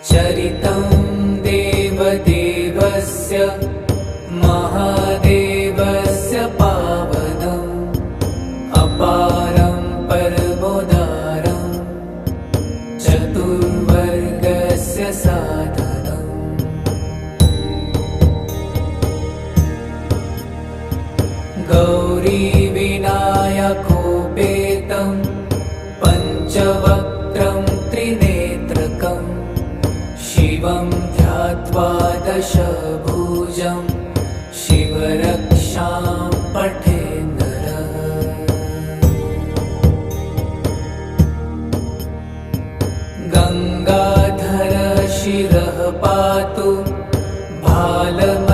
चरितं देवदेवस्य महादेवस्य पावनम् अपारं परमोदारं चतुर्वर्गस्य साधनम् गौरीविनायकोपेतं पञ्चवक्त्रं त्रिनेत्रकम् शिवं ध्यात्वा दशभुजं शिवरक्षां पठेन्नरः। गङ्गाधर शिरः पातु भालम